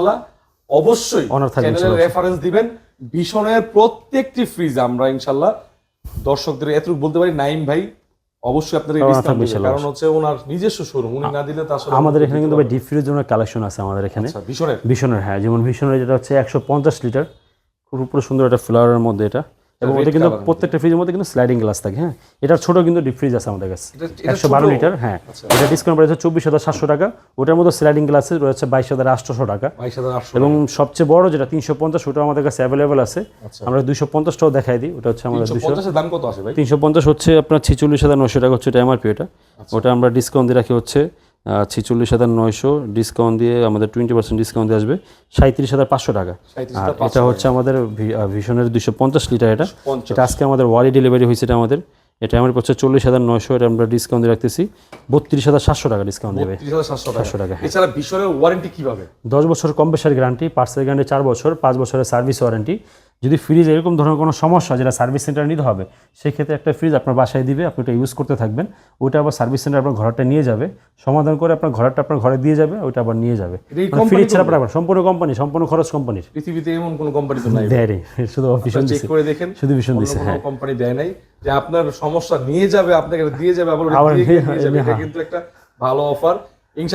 ইনশাআল্লাহ অবশ্যই চ্যানেলের রেফারেন্স দিবেন। ভীষণের প্রত্যেকটি ফ্রিজ আমরা ইনশাআল্লাহ দর্শকদের এতটুকু বলতে পারি, নাইম ভাই অবশ্যই আপনাদের ডিসকাউন্ট দিবেন, কারণ হচ্ছে ওনার নিজস্ব শোরুম, উনি না দিলে তা আসলে আমাদের এখানে কিন্তু ভাই ডিপ ফ্রিজ জন্য কালেকশন আছে আমাদের এখানে। আচ্ছা, ভীষণের হ্যাঁ, যেমন ভীষণের যেটা হচ্ছে 150 লিটার, খুব পুরো সুন্দর একটা ফ্লাওয়ারের মধ্যে এটা, এবং ওটা কিন্তু প্রত্যেকটা ফ্রিজের মধ্যে কিন্তু স্লাইডিং গ্লাস থাকে। হ্যাঁ, এটার ছোট কিন্তু ডিপ ফ্রিজ আছে আমাদের কাছে 112 লিটার। হ্যাঁ, এটা ডিসকাউন্ট প্রাইস 24,700 টাকা। ওটার মধ্যে স্লাইডিং গ্লাস রয়েছে 22,800 টাকা, এবং সবচেয়ে বড় যেটা 350 ওটা আমাদের কাছে অ্যাভেলেবল আছে। আমরা 250 টাও দেখাই দিই, ওটা হচ্ছে আমাদের 250 এর দাম কত আছে ভাই? 350 হচ্ছে আপনার 46,900 টাকা হচ্ছে এটা এমআরপি। ওটা আমরা ডিসকাউন্ট দিয়ে রাখি হচ্ছে 46,900, ডিসকাউন্ট দিয়ে আমাদের 20% ডিসকাউন্ট দিয়ে আসবে 37,500 টাকা। আর এটা হচ্ছে আমাদের ভিশনের 250 লিটার। এটা আজকে আমাদের ওয়ারি ডেলিভারি হয়েছে, এটা আমাদের এটা আমার পড়ছে 40,900, এটা আমরা ডিসকাউন্ট দিয়ে রাখতেছি 32,700 টাকা ডিসকাউন্ট দেবে। 32,700 টাকা। এছাড়া ভিশনের ওয়ারেন্টি কিভাবে? 10 বছর কম্প্রেসার গ্যারান্টি, পার্সেল গ্যারান্টি 4 বছর, 5 বছরের সার্ভিস ওয়ারেন্টি। যদি ফ্রিজ এরকম ধরনের কোনো সমস্যা যেটা সার্ভিস সেন্টার নিতে হবে, সেক্ষেত্রে একটা ফ্রিজ আপনার বাসায় দিবে, আপনি ওটা ইউজ করতে থাকবেন, ওইটা আবার সার্ভিস সেন্টার আপনার ঘরটা নিয়ে যাবে, সমাধান করে আপনার ঘরটা আপনার ঘরে দিয়ে যাবে, ওইটা আবার নিয়ে যাবে। ফ্রিজ ছাড়া আপনার সম্পূর্ণ কোম্পানি, সম্পূর্ণ খরচ কোম্পানির। পৃথিবীতে এমন কোনো কোম্পানি তো নাই, দেয় শুধু ভীষণ চেক করে দেখেন, শুধু ভীষণ দিছে। হ্যাঁ, কোম্পানি দেয় নাই যে আপনার সমস্যা নিয়ে যাবে, আপনাকে দিয়ে যাবে, আবার দিয়ে যাবে। এটা কিন্তু একটা ভালো অফার।